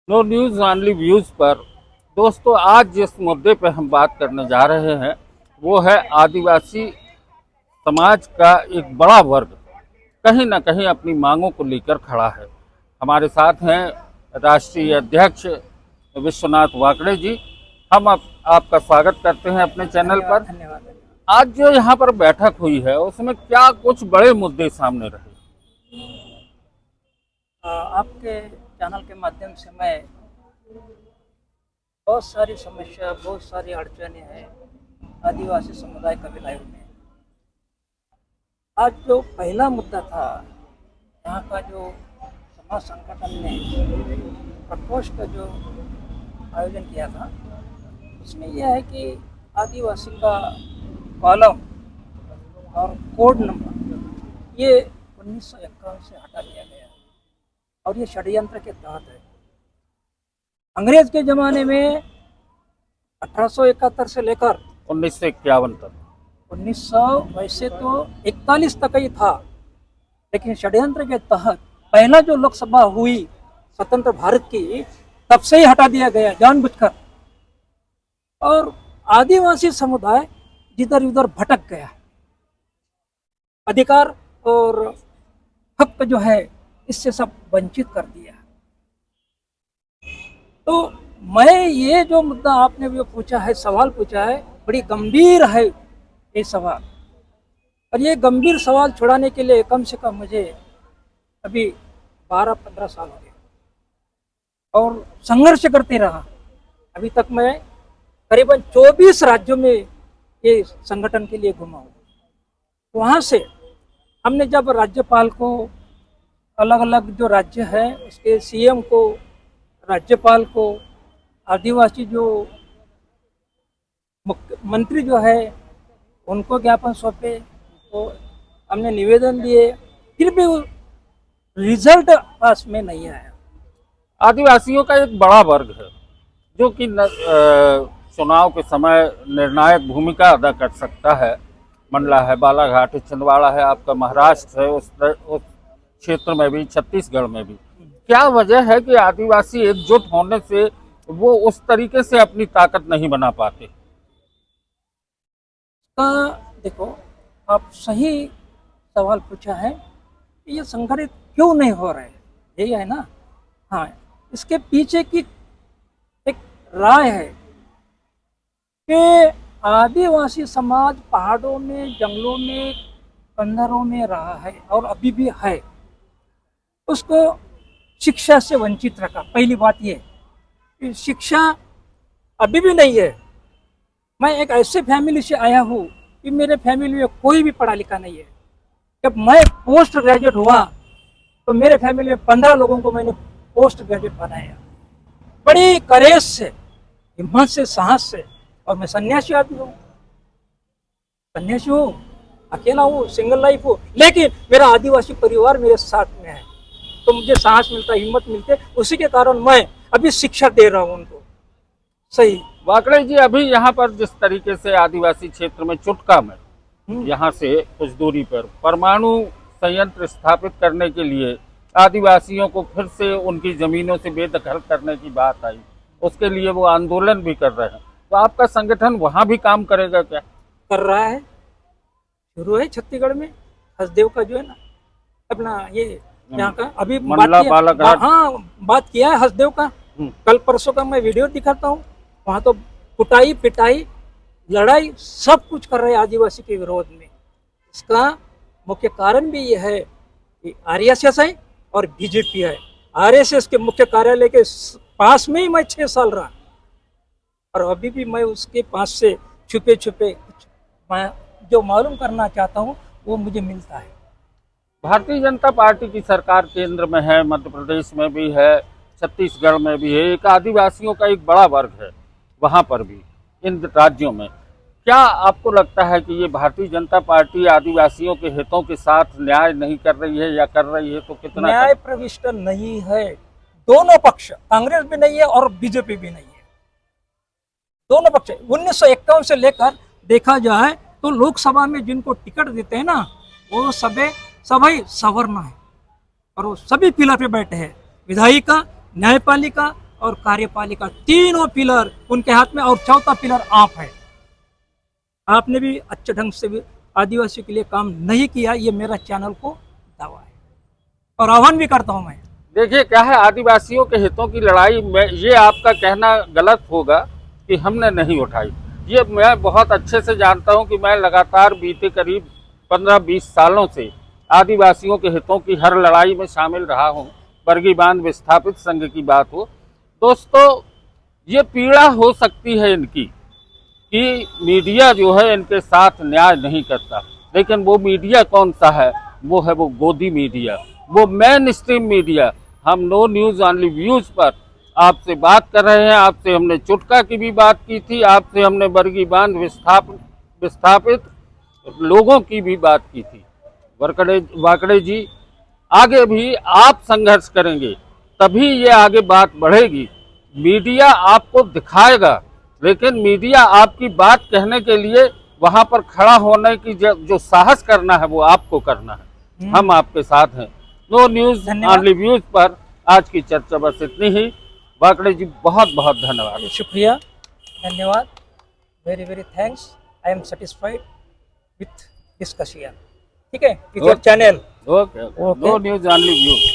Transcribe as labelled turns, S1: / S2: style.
S1: No news only views पर दोस्तों आज जिस मुद्दे पर हम बात करने जा रहे हैं वो है आदिवासी समाज का एक बड़ा वर्ग कहीं ना कहीं अपनी मांगों को लेकर खड़ा है। हमारे साथ हैं राष्ट्रीय अध्यक्ष विश्वनाथ वाकड़े जी। हम आपका स्वागत करते हैं अपने चैनल
S2: धन्यवाद
S1: पर।
S2: धन्यवाद।
S1: आज जो यहाँ पर बैठक हुई है उसमें क्या कुछ बड़े मुद्दे सामने रहे?
S2: आपके चैनल के माध्यम से मैं बहुत सारी समस्या, बहुत सारी अड़चनें हैं आदिवासी समुदाय कबीलाओं में। आज जो पहला मुद्दा था, यहाँ का जो समाज संगठन ने प्रकोष्ठ का जो आयोजन किया था, उसमें यह है कि आदिवासी का कॉलम और कोड नंबर ये 1951 से हटा दिया गया है और ये षड्यंत्र के तहत है। अंग्रेज के ज़माने में 1871 से लेकर
S1: 1951 तक
S2: 1900 वैसे तो 41 तक ही था, लेकिन षड्यंत्र के तहत पहला जो लोकसभा हुई स्वतंत्र भारत की, तब से ही हटा दिया गया जानबूझकर। और आदिवासी समुदाय जिधर उधर भटक गया, अधिकार और हक जो है इससे सब वंचित कर दिया। तो मैं ये जो मुद्दा आपने जो पूछा है, सवाल पूछा है, बड़ी गंभीर है ये सवाल। और ये गंभीर सवाल छुड़ाने के लिए कम से कम मुझे अभी 12-15 साल हो गए और संघर्ष करते रहा। अभी तक मैं करीबन 24 राज्यों में ये संगठन के लिए घुमा हूँ। वहाँ से हमने जब राज्यपाल को, अलग अलग जो राज्य है उसके सीएम को, राज्यपाल को, आदिवासी जो मंत्री जो है उनको ज्ञापन सौंपे, तो हमने निवेदन दिए, फिर भी रिजल्ट पास में नहीं आया।
S1: आदिवासियों का एक बड़ा वर्ग है जो कि चुनाव के समय निर्णायक भूमिका अदा कर सकता है। मंडला है, बालाघाट है, छिंदवाड़ा है, आपका महाराष्ट्र है, उस क्षेत्र में भी, छत्तीसगढ़ में भी। क्या वजह है कि आदिवासी एकजुट होने से वो उस तरीके से अपनी ताकत नहीं बना पाते?
S2: देखो, आप सही सवाल पूछा है कि ये संगठित क्यों नहीं हो रहे, यही है ना। हाँ, इसके पीछे की एक राय है कि आदिवासी समाज पहाड़ों में, जंगलों में, खंडरों में रहा है और अभी भी है। उसको शिक्षा से वंचित रखा। पहली बात ये कि शिक्षा अभी भी नहीं है। मैं एक ऐसे फैमिली से आया हूँ कि मेरे फैमिली में कोई भी पढ़ा लिखा नहीं है। जब मैं पोस्ट ग्रेजुएट हुआ तो मेरे फैमिली में 15 लोगों को मैंने पोस्ट ग्रेजुएट बनाया, बड़ी करेज से, हिम्मत से, साहस से। और मैं सन्यासी आदमी हूँ, सन्यासी हूँ, अकेला हूँ, सिंगल लाइफ हूँ, लेकिन मेरा आदिवासी परिवार मेरे साथ में है, तो मुझे साहस मिलता है, हिम्मत मिलती है। उसी के कारण मैं अभी शिक्षा दे रहा हूँ उनको। सही
S1: वाकड़े जी, अभी यहाँ पर जिस तरीके से आदिवासी क्षेत्र में चुटका में यहाँ से कुछ दूरी पर परमाणु संयंत्र स्थापित करने के लिए आदिवासियों को फिर से उनकी जमीनों से बेदखल करने की बात आई, उसके लिए वो आंदोलन भी कर रहे हैं। तो आपका संगठन वहाँ भी काम करेगा क्या?
S2: कर रहा है, शुरू है छत्तीसगढ़ में, हसदेव का जो है ना, अपना ये यहाँ का अभी
S1: मंडला बालाघाट।
S2: हाँ, बात किया है हसदेव का। कल परसों का मैं वीडियो दिखाता हूँ। वहाँ तो कुटाई, पिटाई, लड़ाई सब कुछ कर रहे हैं आदिवासी के विरोध में। इसका मुख्य कारण भी ये है कि आरएसएस है और बीजेपी है। आरएसएस के मुख्य कार्यालय के पास में ही मैं 6 साल रहा और अभी भी मैं उसके पास से छुपे छुपे कुछ जो मालूम करना चाहता हूँ वो मुझे मिलता है।
S1: भारतीय जनता पार्टी की सरकार केंद्र में है, मध्य प्रदेश में भी है, छत्तीसगढ़ में भी है। एक आदिवासियों का एक बड़ा वर्ग है वहाँ पर भी, इन राज्यों में। क्या आपको लगता है कि ये भारतीय जनता पार्टी आदिवासियों के हितों के साथ न्याय नहीं कर रही है, या कर रही है तो कितना?
S2: न्याय प्रविष्ट नहीं है। दोनों पक्ष, कांग्रेस भी नहीं है और बीजेपी भी नहीं है, दोनों पक्ष। 1951 से लेकर देखा जाए तो लोकसभा में जिनको टिकट देते हैं ना, वो सभी सवर्ण है और वो सभी पिलर पे बैठे हैं। विधायिका, न्यायपालिका, और कार्यपालिका, तीनों पिलर उनके हाथ में, और चौथा पिलर आप है। आपने भी अच्छे ढंग से भी आदिवासियों के लिए काम नहीं किया, ये मेरा चैनल को दावा है और आह्वान भी करता हूं मैं।
S1: देखिए क्या है, आदिवासियों के हितों की लड़ाई में ये आपका कहना गलत होगा कि हमने नहीं उठाई। ये मैं बहुत अच्छे से जानता हूं कि मैं लगातार बीते करीब 15-20 सालों से आदिवासियों के हितों की हर लड़ाई में शामिल रहा हूं। बरगी बांध विस्थापित संघ की बात हो, दोस्तों ये पीड़ा हो सकती है इनकी कि मीडिया जो है इनके साथ न्याय नहीं करता, लेकिन वो मीडिया कौन सा है? वो है वो गोदी मीडिया, वो मेन स्ट्रीम मीडिया। हम नो न्यूज़ ऑनली व्यूज़ पर आपसे बात कर रहे हैं। आपसे हमने चुटका की भी बात की थी, आपसे हमने बरगी बांध विस्थापित लोगों की भी बात की थी। वाकड़े जी, आगे भी आप संघर्ष करेंगे तभी ये आगे बात बढ़ेगी। मीडिया आपको दिखाएगा, लेकिन मीडिया आपकी बात कहने के लिए वहां पर खड़ा होने की जो साहस करना है वो आपको करना है। हम आपके साथ हैं। नो न्यूज़ ऑनली व्यूज पर आज की चर्चा बस इतनी ही। वाकड़े जी बहुत बहुत धन्यवाद।
S2: शुक्रिया, धन्यवाद, very very thanks. I am satisfied with discussion. ठीक है, with your channel.
S1: Okay, no news only views.